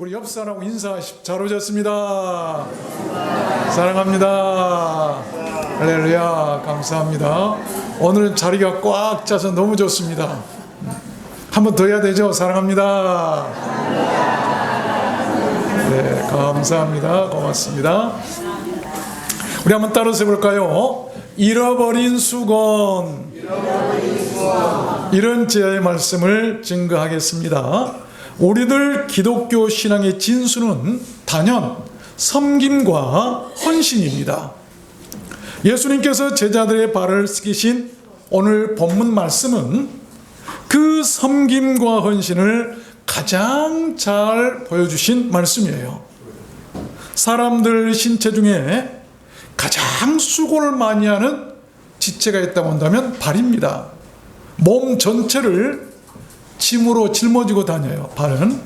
우리 옆 사람하고 인사하십시오. 잘 오셨습니다. 사랑합니다. 할렐루야. 감사합니다. 오늘은 자리가 꽉 차서 너무 좋습니다. 한 번 더 해야 되죠? 사랑합니다. 네, 감사합니다. 고맙습니다. 우리 한번 따라서 해볼까요? 잃어버린 수건. 이런 제의 말씀을 증거하겠습니다. 우리들 기독교 신앙의 진수는 단연 섬김과 헌신입니다. 예수님께서 제자들의 발을 씻기신 오늘 본문 말씀은 그 섬김과 헌신을 가장 잘 보여주신 말씀이에요. 사람들 신체 중에 가장 수고를 많이 하는 지체가 있다고 한다면 발입니다. 몸 전체를 침으로 짊어지고 다녀요. 발은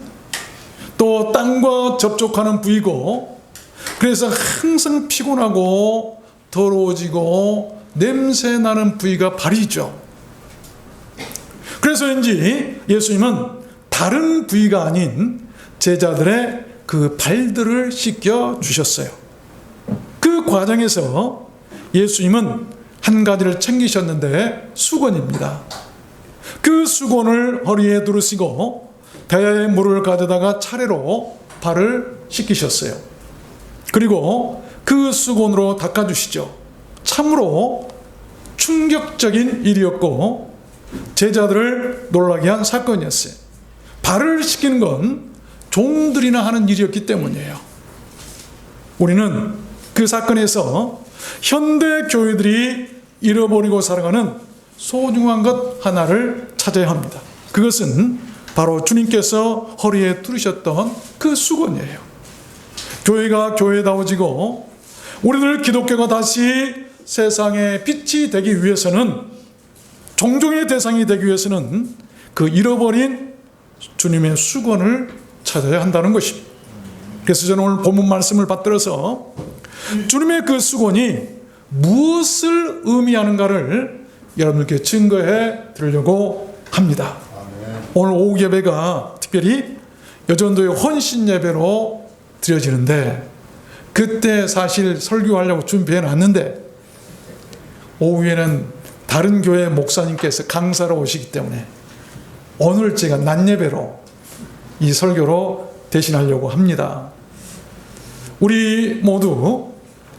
또 땅과 접촉하는 부위고, 그래서 항상 피곤하고 더러워지고 냄새 나는 부위가 발이죠. 그래서인지 예수님은 다른 부위가 아닌 제자들의 그 발들을 씻겨 주셨어요. 그 과정에서 예수님은 한 가지를 챙기셨는데 수건입니다. 그 수건을 허리에 두르시고 대야에 물을 가져다가 차례로 발을 씻기셨어요. 그리고 그 수건으로 닦아주시죠. 참으로 충격적인 일이었고 제자들을 놀라게 한 사건이었어요. 발을 씻기는 건 종들이나 하는 일이었기 때문이에요. 우리는 그 사건에서 현대 교회들이 잃어버리고 살아가는 소중한 것 하나를 찾아야 합니다. 그것은 바로 주님께서 허리에 두르셨던 그 수건이에요. 교회가 교회다워지고 우리들 기독교가 다시 세상의 빛이 되기 위해서는, 종종의 대상이 되기 위해서는 그 잃어버린 주님의 수건을 찾아야 한다는 것입니다. 그래서 저는 오늘 본문 말씀을 받들어서 주님의 그 수건이 무엇을 의미하는가를 여러분께 증거해 드리려고 합니다. 오늘 오후 예배가 특별히 여전도의 헌신 예배로 드려지는데, 그때 사실 설교하려고 준비해 놨는데 오후에는 다른 교회 목사님께서 강사로 오시기 때문에 오늘 제가 낮 예배로 이 설교로 대신하려고 합니다. 우리 모두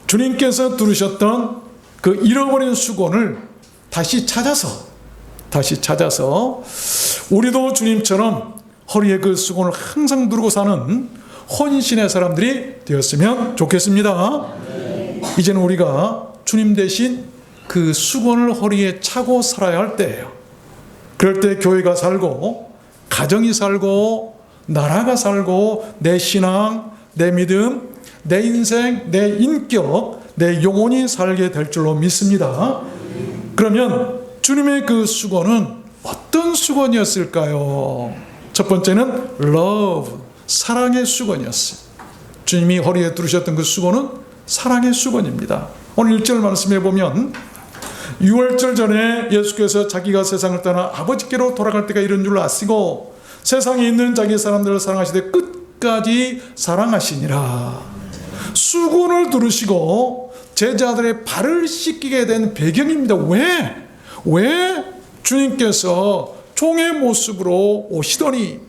주님께서 두르셨던 그 잃어버린 수건을 다시 찾아서 우리도 주님처럼 허리에 그 수건을 항상 두르고 사는 헌신의 사람들이 되었으면 좋겠습니다. 이제는 우리가 주님 대신 그 수건을 허리에 차고 살아야 할 때예요. 그럴 때 교회가 살고, 가정이 살고, 나라가 살고, 내 신앙, 내 믿음, 내 인생, 내 인격, 내 영혼이 살게 될 줄로 믿습니다. 그러면 주님의 그 수건은 어떤 수건이었을까요? 첫 번째는 love, 사랑의 수건이었어요. 주님이 허리에 두르셨던 그 수건은 사랑의 수건입니다. 오늘 1절 말씀해 보면, 유월절 전에 예수께서 자기가 세상을 떠나 아버지께로 돌아갈 때가 이른 줄 아시고 세상에 있는 자기 사람들을 사랑하시되 끝까지 사랑하시니라. 수건을 두르시고 제자들의 발을 씻기게 된 배경입니다. 왜 주님께서 종의 모습으로 오시더니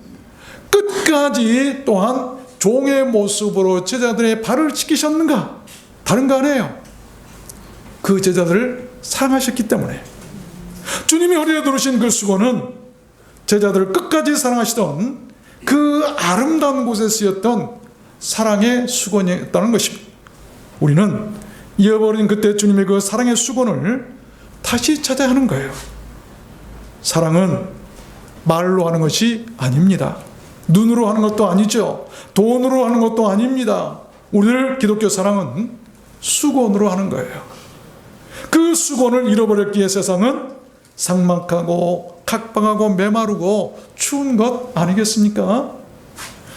끝까지 또한 종의 모습으로 제자들의 발을 씻기셨는가? 다른 거 아니에요. 그 제자들을 사랑하셨기 때문에. 주님이 허리에 두르신 그 수건은 제자들을 끝까지 사랑하시던 그 아름다운 곳에 쓰였던 사랑의 수건이었다는 것입니다. 우리는 잃어버린 그때 주님의 그 사랑의 수건을 다시 찾아야 하는 거예요. 사랑은 말로 하는 것이 아닙니다. 눈으로 하는 것도 아니죠. 돈으로 하는 것도 아닙니다. 우리들 기독교 사랑은 수건으로 하는 거예요. 그 수건을 잃어버렸기에 세상은 삭막하고 각박하고 메마르고 추운 것 아니겠습니까?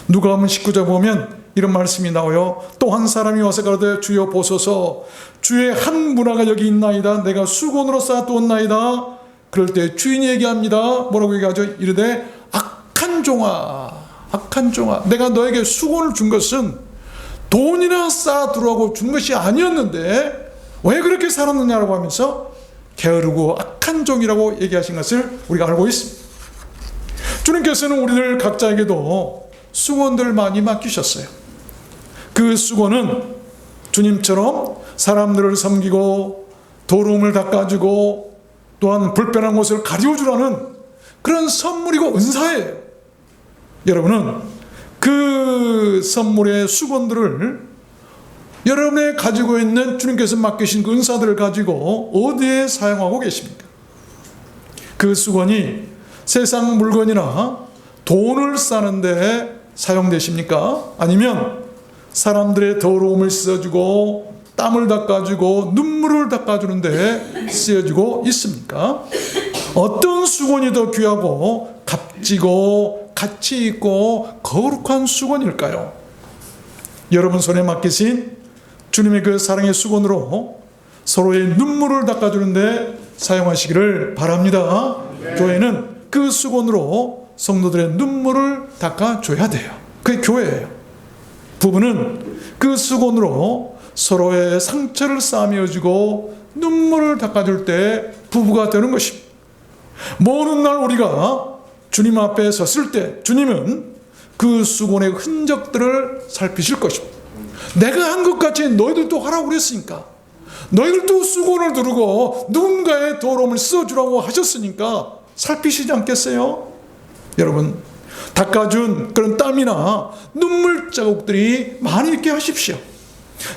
누가복음 19장 보면 이런 말씀이 나와요. 또 한 사람이 와서 가로되 주여 보소서, 주의 한 문화가 여기 있나이다. 내가 수건으로 쌓아두었나이다. 그럴 때 주인이 얘기합니다. 뭐라고 얘기하죠? 이르되 악한 종아, 악한 종아, 내가 너에게 수건을 준 것은 돈이나 쌓아두라고 준 것이 아니었는데 왜 그렇게 살았느냐라고 하면서 게으르고 악한 종이라고 얘기하신 것을 우리가 알고 있습니다. 주님께서는 우리들 각자에게도 수건들 많이 맡기셨어요. 그 수건은 주님처럼 사람들을 섬기고 더러움을 닦아주고 또한 불편한 곳을 가려주라는 그런 선물이고 은사예요. 여러분은 그 선물의 수건들을 여러분이 가지고 있는 주님께서 맡기신 그 은사들을 가지고 어디에 사용하고 계십니까? 그 수건이 세상 물건이나 돈을 싸는 데 사용되십니까? 아니면 사람들의 더러움을 씻어주고 땀을 닦아주고 눈물을 닦아주는 데 쓰여지고 있습니까? 어떤 수건이 더 귀하고 값지고 가치 있고 거룩한 수건일까요? 여러분 손에 맡기신 주님의 그 사랑의 수건으로 서로의 눈물을 닦아주는데 사용하시기를 바랍니다. 교회는 그 수건으로 성도들의 눈물을 닦아줘야 돼요. 그게 교회예요. 부부는 그 수건으로 서로의 상처를 싸매어주고 눈물을 닦아줄 때 부부가 되는 것입니다. 먼 훗날 우리가 주님 앞에 섰을 때 주님은 그 수건의 흔적들을 살피실 것입니다. 내가 한 것 같이 너희들도 하라고 그랬으니까, 너희들도 수건을 두르고 누군가의 더러움을 씻어주라고 하셨으니까 살피시지 않겠어요? 여러분, 닦아준 그런 땀이나 눈물 자국들이 많이 있게 하십시오.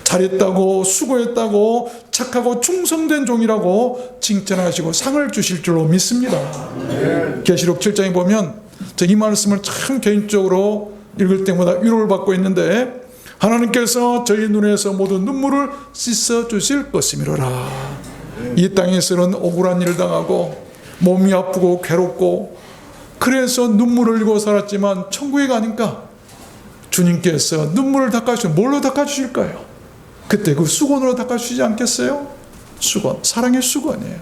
잘했다고, 수고했다고, 착하고 충성된 종이라고 칭찬하시고 상을 주실 줄로 믿습니다. 계시록 7장에 보면 저 이 말씀을 참 개인적으로 읽을 때마다 위로를 받고 있는데, 하나님께서 저희 눈에서 모든 눈물을 씻어 주실 것이미로라. 이 땅에서는 억울한 일을 당하고 몸이 아프고 괴롭고 그래서 눈물을 흘리고 살았지만 천국에 가니까 주님께서 눈물을 닦아주시면 뭘로 닦아주실까요? 그때 그 수건으로 닦아주시지 않겠어요? 수건, 사랑의 수건이에요.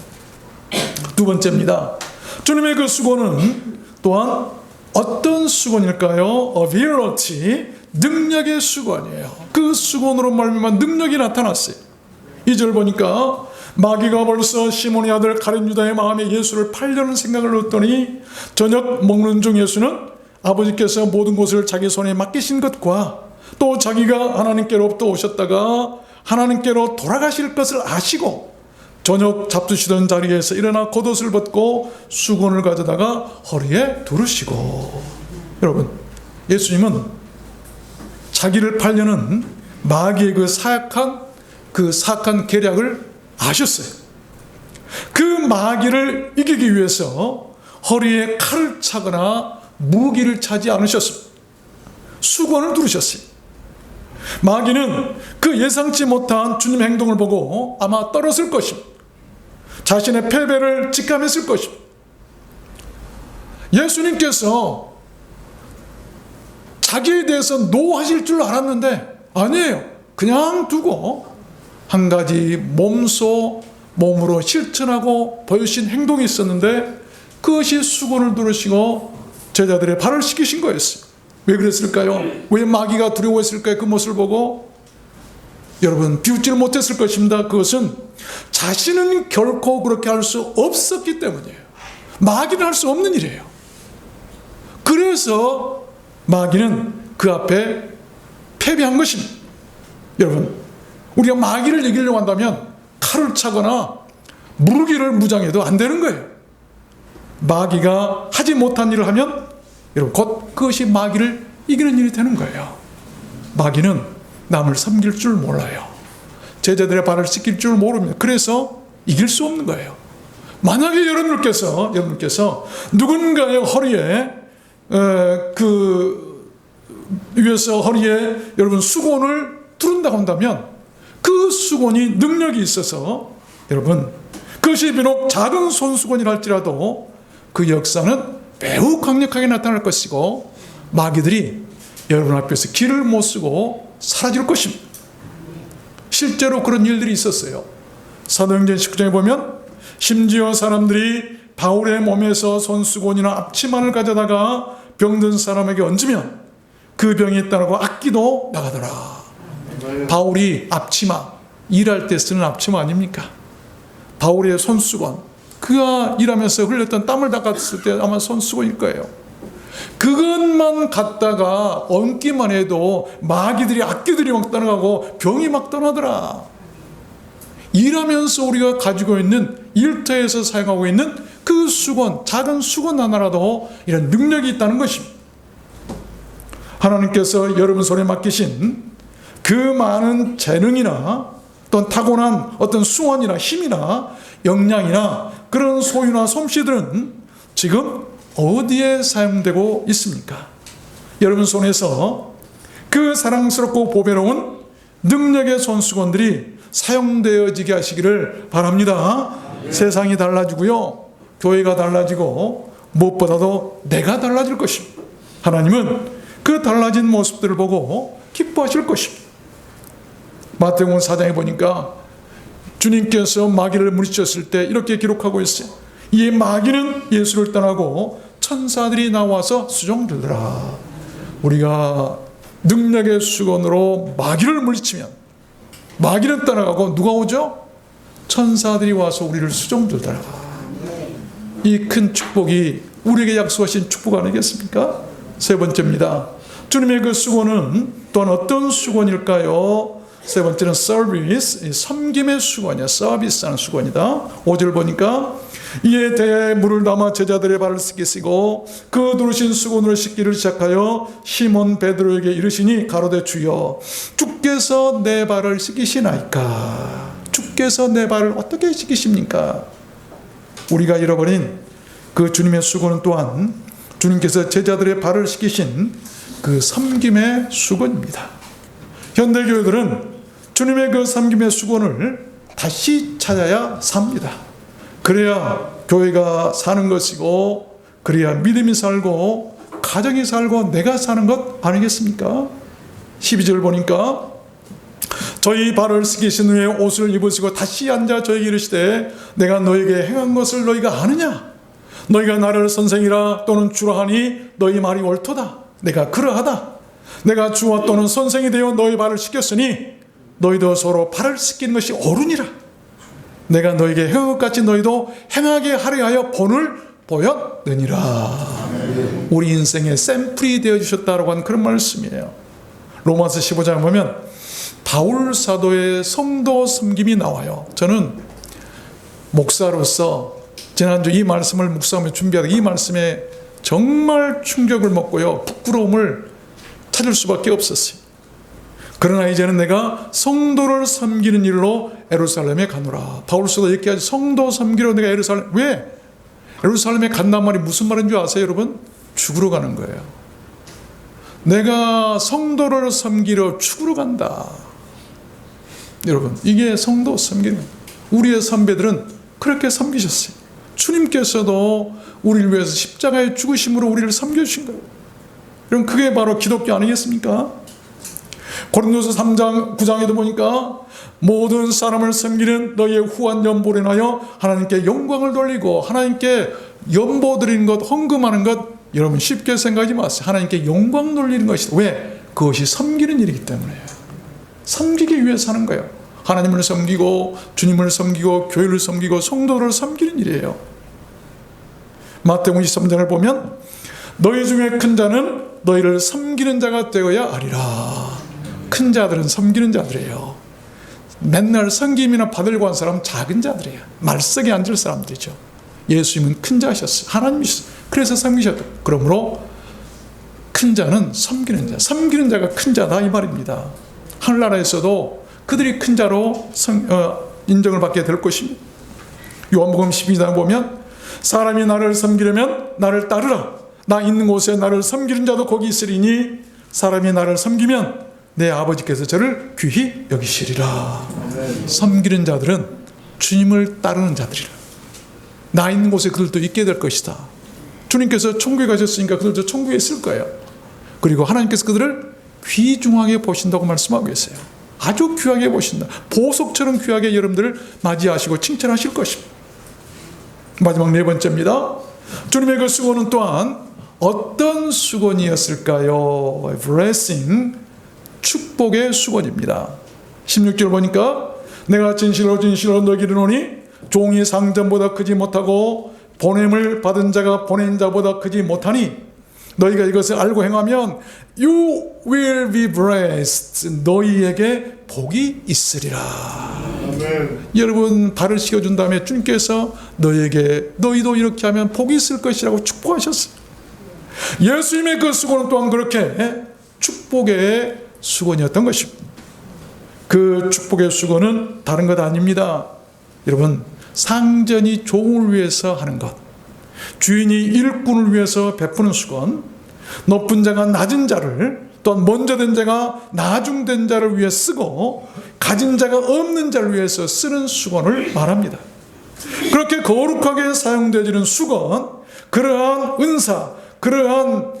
두 번째입니다. 주님의 그 수건은 또한 어떤 수건일까요? ability, 능력의 수건이에요. 그 수건으로 말미암아 능력이 나타났어요. 2절 보니까 마귀가 벌써 시몬의 아들 가룟 유다의 마음에 예수를 팔려는 생각을 넣었더니 저녁 먹는 중 예수는 아버지께서 모든 것을 자기 손에 맡기신 것과 또 자기가 하나님께로부터 오셨다가 하나님께로 돌아가실 것을 아시고 저녁 잡수시던 자리에서 일어나 겉옷을 벗고 수건을 가져다가 허리에 두르시고. 여러분, 예수님은 자기를 팔려는 마귀의 그 사악한 계략을 아셨어요. 그 마귀를 이기기 위해서 허리에 칼을 차거나 무기를 차지 않으셨습니다. 수건을 두르셨어요. 마귀는 그 예상치 못한 주님의 행동을 보고 아마 떨었을 것입니다. 자신의 패배를 직감했을 것입니다. 예수님께서 자기에 대해서 노하실 줄 알았는데 아니에요. 그냥 두고 한 가지 몸으로 실천하고 보여주신 행동이 있었는데 그것이 수건을 두르시고 제자들의 발을 씻기신 거였어요. 왜 그랬을까요? 왜 마귀가 두려워했을까요? 그 모습을 보고 여러분, 비웃지를 못했을 것입니다. 그것은 자신은 결코 그렇게 할 수 없었기 때문이에요. 마귀는 할 수 없는 일이에요. 그래서 마귀는 그 앞에 패배한 것입니다. 여러분, 우리가 마귀를 이기려고 한다면 칼을 차거나 무기를 무장해도 안 되는 거예요. 마귀가 하지 못한 일을 하면 여러분, 곧 그것이 마귀를 이기는 일이 되는 거예요. 마귀는 남을 섬길 줄 몰라요. 제자들의 발을 씻길 줄 모릅니다. 그래서 이길 수 없는 거예요. 만약에 여러분께서 누군가의 허리에 위에서 허리에 여러분 수건을 두른다고 한다면 그 수건이 능력이 있어서 여러분, 그것이 비록 작은 손수건이라 할지라도 그 역사는 매우 강력하게 나타날 것이고 마귀들이 여러분 앞에서 길을 못 쓰고 사라질 것입니다. 실제로 그런 일들이 있었어요. 사도행전 19장에 보면 심지어 사람들이 바울의 몸에서 손수건이나 앞치마를 가져다가 병든 사람에게 얹으면 그 병이 있다고 악기도 나가더라. 바울이 앞치마, 일할 때 쓰는 앞치마 아닙니까? 바울의 손수건, 그가 일하면서 흘렸던 땀을 닦았을 때 아마 손수건일 거예요. 그것만 갖다가 얹기만 해도 마귀들이, 악기들이 막 떠나가고 병이 막 떠나더라. 일하면서 우리가 가지고 있는, 일터에서 사용하고 있는 그 수건, 작은 수건 하나라도 이런 능력이 있다는 것입니다. 하나님께서 여러분 손에 맡기신 그 많은 재능이나 또는 타고난 어떤 수원이나 힘이나 역량이나 그런 소유나 솜씨들은 지금 어디에 사용되고 있습니까? 여러분 손에서 그 사랑스럽고 보배로운 능력의 손수건들이 사용되어지게 하시기를 바랍니다. 세상이 달라지고요, 교회가 달라지고 무엇보다도 내가 달라질 것입니다. 하나님은 그 달라진 모습들을 보고 기뻐하실 것입니다. 마태복음 4장에 보니까 주님께서 마귀를 물리쳤을 때 이렇게 기록하고 있어요. 이 마귀는 예수를 떠나고 천사들이 나와서 수종들더라. 우리가 능력의 수건으로 마귀를 물리치면 마귀는 떠나가고 누가 오죠? 천사들이 와서 우리를 수종들더라. 이 큰 축복이 우리에게 약속하신 축복 아니겠습니까? 세 번째입니다. 주님의 그 수건은 또한 어떤 수건일까요? 세 번째는 서비스, 섬김의 수건이야. 서비스하는 수건이다. 5절 보니까 이에 대해 물을 담아 제자들의 발을 씻기시고 그 두르신 수건으로 씻기를 시작하여 시몬 베드로에게 이르시니 가로되 주여 주께서 내 발을 씻기시나이까. 주께서 내 발을 어떻게 씻기십니까? 우리가 잃어버린 그 주님의 수건은 또한 주님께서 제자들의 발을 씻기신 그 섬김의 수건입니다. 현대교회들은 주님의 그 섬김의 수건을 다시 찾아야 삽니다. 그래야 교회가 사는 것이고, 그래야 믿음이 살고 가정이 살고 내가 사는 것 아니겠습니까? 12절 보니까 저희 발을 씻기신 후에 옷을 입으시고 다시 앉아 저에게 이르시되 내가 너에게 행한 것을 너희가 아느냐? 너희가 나를 선생이라 또는 주라 하니 너희 말이 옳도다. 내가 그러하다. 내가 주와 또는 선생이 되어 너희 발을 씻겼으니 너희도 서로 발을 씻기는 것이 옳으니라. 내가 너에게 행한 것 같이 너희도 행하게 하려 하여 본을 보였느니라. 우리 인생의 샘플이 되어주셨다라고 하는 그런 말씀이에요. 로마서 15장에 보면 바울 사도의 성도 섬김이 나와요. 저는 목사로서 지난주 이 말씀을 묵상하며 준비하다 이 말씀에 정말 충격을 먹고요, 부끄러움을 찾을 수밖에 없었어요. 그러나 이제는 내가 성도를 섬기는 일로 예루살렘에 가노라. 바울 사도 이렇게 하죠. 성도 섬기러 내가 예루살렘. 왜? 예루살렘에 간단 말이 무슨 말인 줄 아세요, 여러분? 죽으러 가는 거예요. 내가 성도를 섬기러 죽으러 간다. 여러분, 이게 성도 섬기는 거예요. 우리의 선배들은 그렇게 섬기셨어요. 주님께서도 우리를 위해서 십자가의 죽으심으로 우리를 섬겨주신 거예요. 그럼 그게 바로 기독교 아니겠습니까? 고린도서 3장 9장에도 보니까 모든 사람을 섬기는 너희의 후한 연보를 인하여 하나님께 영광을 돌리고, 하나님께 연보 드리는 것, 헌금하는 것, 여러분 쉽게 생각하지 마세요. 하나님께 영광 돌리는 것이다. 왜? 그것이 섬기는 일이기 때문에. 섬기기 위해서 하는 거예요. 하나님을 섬기고 주님을 섬기고 교회를 섬기고 성도를 섬기는 일이에요. 마태복음 23장을 보면 너희 중에 큰 자는 너희를 섬기는 자가 되어야 하리라. 큰 자들은 섬기는 자들이에요. 맨날 섬김이나 받으려고 한 사람은 작은 자들이에요. 말석에 앉을 사람들이죠. 예수님은 큰 자셨어요. 하나님이셨어요. 그래서 섬기셨다. 그러므로 큰 자는 섬기는 자, 섬기는 자가 큰 자다 이 말입니다. 하늘나라에서도 그들이 큰 자로 인정을 받게 될 것입니다. 요한복음 12장 보면 사람이 나를 섬기려면 나를 따르라. 나 있는 곳에 나를 섬기는 자도 거기 있으리니 사람이 나를 섬기면 내 아버지께서 저를 귀히 여기시리라. 섬기는 자들은 주님을 따르는 자들이라. 나 있는 곳에 그들도 있게 될 것이다. 주님께서 천국에 가셨으니까 그들도 천국에 있을 거예요. 그리고 하나님께서 그들을 귀중하게 보신다고 말씀하고 계세요. 아주 귀하게 보신다. 보석처럼 귀하게 여러분들을 맞이하시고 칭찬하실 것입니다. 마지막 네 번째입니다. 주님의 그 수고는 또한 어떤 수건이었을까요? blessing, 축복의 수건입니다. 16절 보니까 내가 진실로 너에게 이르노니 종이 상전보다 크지 못하고 보냄을 받은 자가 보낸 자보다 크지 못하니 너희가 이것을 알고 행하면 you will be blessed. 너희에게 복이 있으리라. 아멘. 여러분 발을 씻겨준 다음에 주님께서 너희도 이렇게 하면 복이 있을 것이라고 축복하셨어요. 예수님의 그 수건은 또한 그렇게 축복의 수건이었던 것입니다. 그 축복의 수건은 다른 것 아닙니다. 여러분, 상전이 종을 위해서 하는 것, 주인이 일꾼을 위해서 베푸는 수건, 높은 자가 낮은 자를, 또한 먼저 된 자가 나중된 자를 위해 쓰고 가진 자가 없는 자를 위해서 쓰는 수건을 말합니다. 그렇게 거룩하게 사용되어지는 수건, 그러한 은사, 그러한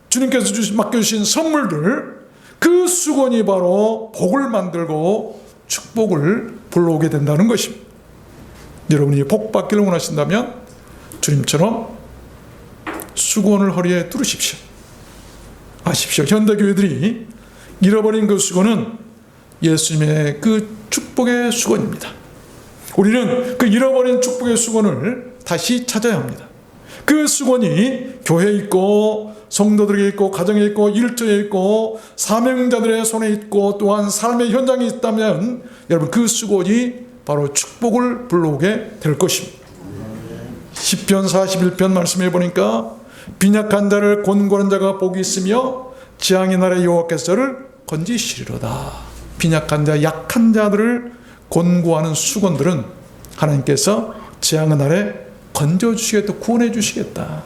주님께서 맡겨주신 선물들, 그 수건이 바로 복을 만들고 축복을 불러오게 된다는 것입니다. 여러분이 복 받기를 원하신다면 주님처럼 수건을 허리에 두르십시오. 아십시오. 현대교회들이 잃어버린 그 수건은 예수님의 그 축복의 수건입니다. 우리는 그 잃어버린 축복의 수건을 다시 찾아야 합니다. 그 수건이 교회에 있고 성도들에게 있고 가정에 있고 일터에 있고 사명자들의 손에 있고 또한 삶의 현장에 있다면 여러분 그 수건이 바로 축복을 불러오게 될 것입니다. 시편 41편 말씀해 보니까 빈약한 자를 권고하는 자가 복이 있으며 재앙의 날에 여호와께서 저를 건지시리로다. 빈약한 자, 약한 자들을 권고하는 수건들은 하나님께서 재앙의 날에 건져주시겠다, 구원해 주시겠다.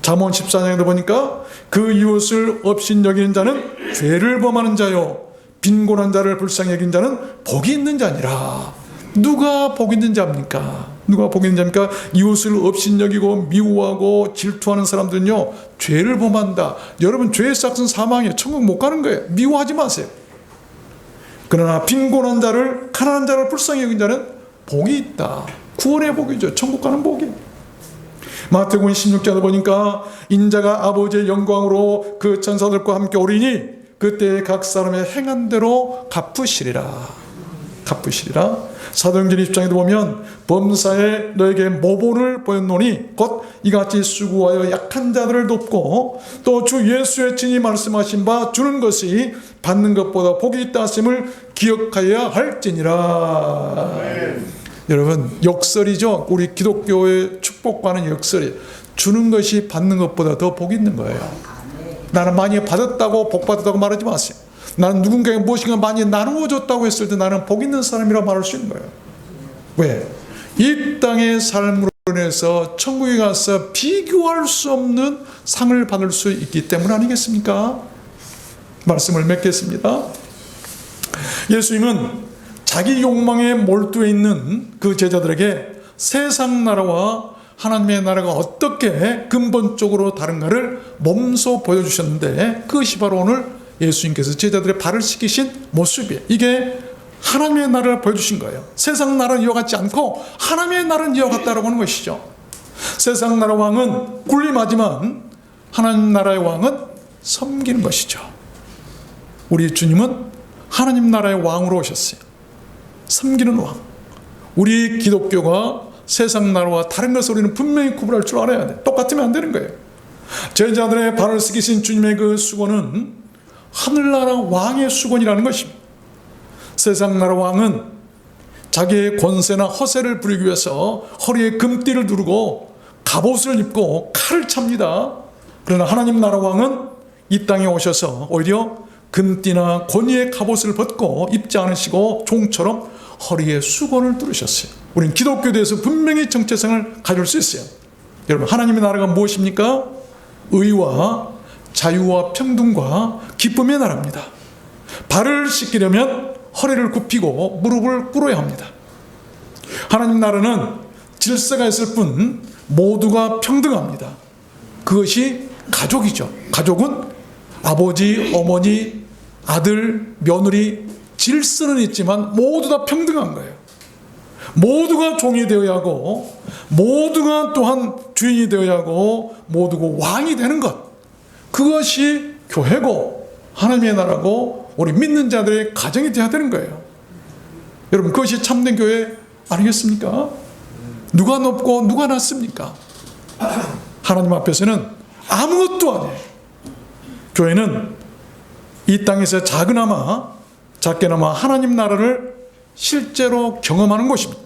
잠언 14장에도 보니까 그 이웃을 업신여기는 자는 죄를 범하는 자요 빈곤한 자를 불쌍히 여기는 자는 복이 있는 자니라. 누가 복 있는 자입니까? 누가 복 있는 자입니까? 이웃을 업신여기고 미워하고 질투하는 사람들은요 죄를 범한다. 여러분 죄의 싹은 사망이에요. 천국 못 가는 거예요. 미워하지 마세요. 그러나 빈곤한 자를, 가난한 자를 불쌍히 여기는 자는 복이 있다. 구원의 복이죠. 천국 가는 복이. 마태복음 16장을 보니까 인자가 아버지의 영광으로 그 천사들과 함께 오리니 그때 각 사람의 행한 대로 갚으시리라. 사도행전 20장에도 보면 범사에 너에게 모본을 보였노니 곧 이같이 수고하여 약한 자들을 돕고 또 주 예수의 친히 말씀하신 바 주는 것이 받는 것보다 복이 있다 하심을 기억하여야 할지니라. 여러분 역설이죠. 우리 기독교의 축복과는 역설이. 주는 것이 받는 것보다 더 복이 있는 거예요. 나는 많이 받았다고 복 받았다고 말하지 마세요. 나는 누군가에게 무엇인가 많이 나누어줬다고 했을 때 나는 복 있는 사람이라고 말할 수 있는 거예요. 왜? 이 땅의 삶으로 인해서 천국에 가서 비교할 수 없는 상을 받을 수 있기 때문 아니겠습니까? 말씀을 맺겠습니다. 예수님은 자기 욕망에 몰두해 있는 그 제자들에게 세상 나라와 하나님의 나라가 어떻게 근본적으로 다른가를 몸소 보여주셨는데 그것이 바로 오늘 예수님께서 제자들의 발을 씻기신 모습이에요. 이게 하나님의 나라를 보여주신 거예요. 세상 나라는 이와 같지 않고 하나님의 나라는 이와 같다라고 하는 것이죠. 세상 나라 왕은 군림하지만 하나님 나라의 왕은 섬기는 것이죠. 우리 주님은 하나님 나라의 왕으로 오셨어요. 섬기는 왕. 우리 기독교가 세상 나라와 다른 것을 우리는 분명히 구분할 줄 알아야 돼. 똑같으면 안 되는 거예요. 제자들의 발을 씻기신 주님의 그 수건은 하늘나라 왕의 수건이라는 것입니다. 세상 나라 왕은 자기의 권세나 허세를 부리기 위해서 허리에 금띠를 두르고 갑옷을 입고 칼을 찹니다. 그러나 하나님 나라 왕은 이 땅에 오셔서 오히려 금띠나 권위의 갑옷을 벗고 입지 않으시고 종처럼 허리에 수건을 두르셨어요. 우리는 기독교에 대해서 분명히 정체성을 가질 수 있어요. 여러분 하나님의 나라가 무엇입니까? 의와 자유와 평등과 기쁨의 나라입니다. 발을 씻기려면 허리를 굽히고 무릎을 꿇어야 합니다. 하나님 나라는 질서가 있을 뿐 모두가 평등합니다. 그것이 가족이죠. 가족은 아버지, 어머니, 아들, 며느리 질서는 있지만 모두 다 평등한 거예요. 모두가 종이 되어야 하고, 모두가 또한 주인이 되어야 하고, 모두가 왕이 되는 것, 그것이 교회고 하나님의 나라고 우리 믿는 자들의 가정이 되어야 되는 거예요. 여러분, 그것이 참된 교회 아니겠습니까? 누가 높고 누가 낮습니까? 하나님 앞에서는 아무것도 아니에요. 교회는 이 땅에서 작게나마 하나님 나라를 실제로 경험하는 곳입니다.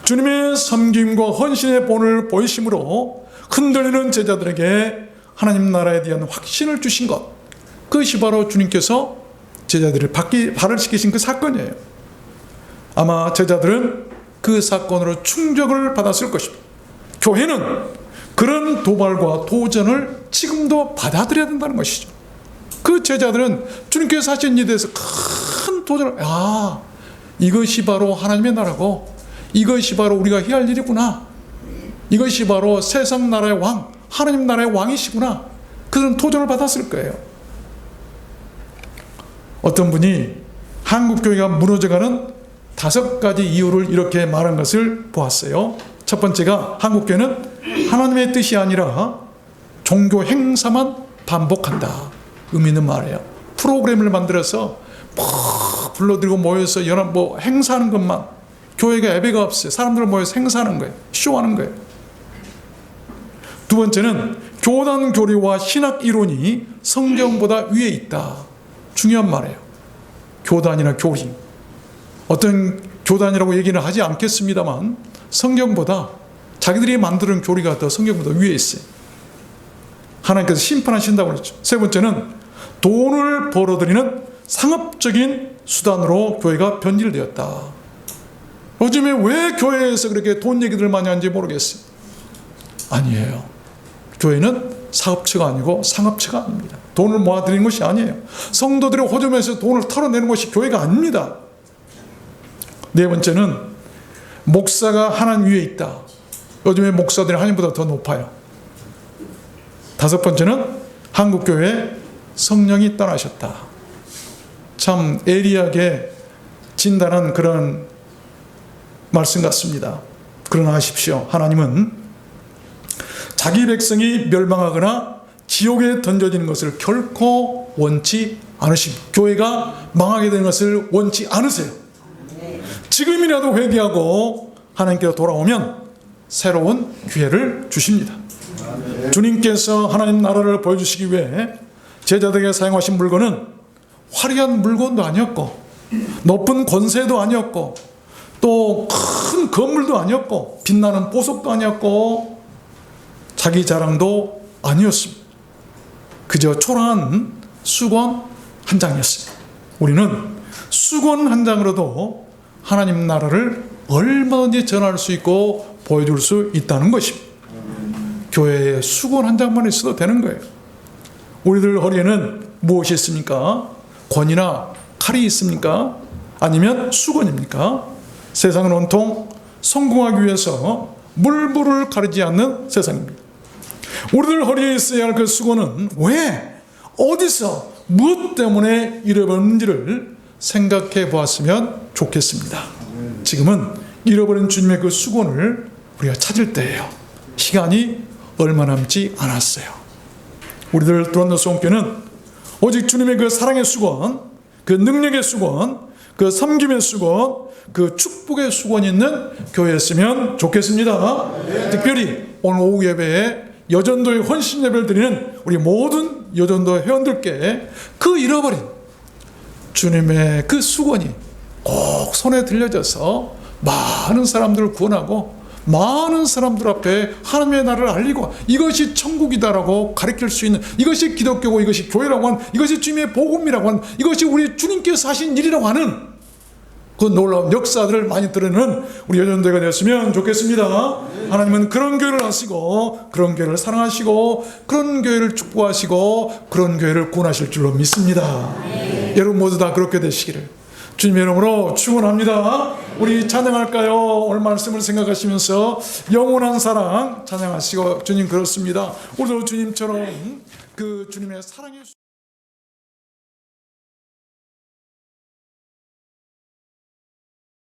주님의 섬김과 헌신의 본을 보이심으로 흔들리는 제자들에게 하나님 나라에 대한 확신을 주신 것, 그것이 바로 주님께서 제자들을 발을 시키신 그 사건이에요. 아마 제자들은 그 사건으로 충격을 받았을 것입니다. 교회는 그런 도발과 도전을 지금도 받아들여야 된다는 것이죠. 그 제자들은 주님께서 하신 일에 대해서 큰 도전을, 이것이 바로 하나님의 나라고, 이것이 바로 우리가 해야 할 일이구나, 이것이 바로 세상 나라의 왕, 하나님 나라의 왕이시구나, 그런 도전을 받았을 거예요. 어떤 분이 한국교회가 무너져가는 5가지 이유를 이렇게 말한 것을 보았어요. 첫 번째가, 한국교회는 하나님의 뜻이 아니라 종교 행사만 반복한다. 의미 있는 말이에요. 프로그램을 만들어서 불러들이고 모여서 행사하는 것만, 교회가 예배가 없어요. 사람들 모여서 행사하는 거예요. 쇼하는 거예요. 두 번째는 교단 교리와 신학 이론이 성경보다 위에 있다. 중요한 말이에요. 교단이나 교리, 어떤 교단이라고 얘기는 하지 않겠습니다만 성경보다, 자기들이 만드는 교리가 더 성경보다 위에 있어요. 하나님께서 심판하신다고 그랬죠. 세 번째는 돈을 벌어들이는 상업적인 수단으로 교회가 변질되었다. 요즘에 왜 교회에서 그렇게 돈 얘기들 많이 하는지 모르겠어요. 아니에요. 교회는 사업체가 아니고 상업체가 아닙니다. 돈을 모아드리는 것이 아니에요. 성도들의 호점에서 돈을 털어내는 것이 교회가 아닙니다. 네 번째는 목사가 하나님 위에 있다. 요즘에 목사들이 하나님보다 더 높아요. 다섯 번째는 한국교회에 성령이 떠나셨다. 참 예리하게 진단한 그런 말씀 같습니다. 그러나 아십시오. 하나님은 자기 백성이 멸망하거나 지옥에 던져지는 것을 결코 원치 않으십니다. 교회가 망하게 되는 것을 원치 않으세요. 지금이라도 회개하고 하나님께로 돌아오면 새로운 기회를 주십니다. 주님께서 하나님 나라를 보여주시기 위해 제자들에게 사용하신 물건은 화려한 물건도 아니었고, 높은 권세도 아니었고, 또 큰 건물도 아니었고, 빛나는 보석도 아니었고, 자기 자랑도 아니었습니다. 그저 초라한 수건 한 장이었습니다. 우리는 수건 한 장으로도 하나님 나라를 얼마든지 전할 수 있고 보여줄 수 있다는 것입니다. 교회에 수건 한 장만 있어도 되는 거예요. 우리들 허리에는 무엇이 있습니까? 권이나 칼이 있습니까? 아니면 수건입니까? 세상은 온통 성공하기 위해서 물불을 가리지 않는 세상입니다. 우리들 허리에 있어야 할 그 수건은 왜, 어디서, 무엇 때문에 잃어버렸는지를 생각해 보았으면 좋겠습니다. 지금은 잃어버린 주님의 그 수건을 우리가 찾을 때예요. 시간이 얼마 남지 않았어요. 우리들 두란노 소원교회는 오직 주님의 그 사랑의 수건, 그 능력의 수건, 그 섬김의 수건, 그 축복의 수건이 있는 교회였으면 좋겠습니다. 특별히 오늘 오후 예배에 여전도의 헌신 예배를 드리는 우리 모든 여전도 회원들께 그 잃어버린 주님의 그 수건이 꼭 손에 들려져서 많은 사람들을 구원하고 많은 사람들 앞에 하나님의 나라를 알리고 이것이 천국이다라고 가르칠 수 있는, 이것이 기독교고 이것이 교회라고 하는, 이것이 주님의 복음이라고 하는, 이것이 우리 주님께서 하신 일이라고 하는 그 놀라운 역사들을 많이 드러내는 우리 여전도가 되었으면 좋겠습니다. 하나님은 그런 교회를 하시고 그런 교회를 사랑하시고 그런 교회를 축복하시고 그런 교회를 구원하실 줄로 믿습니다. 여러분 모두 다 그렇게 되시기를 주님의 이름으로 축원합니다. 우리 찬양할까요? 오늘 말씀을 생각하시면서 영원한 사랑 찬양하시고, 주님 그렇습니다. 오늘도 주님처럼 그 주님의 사랑의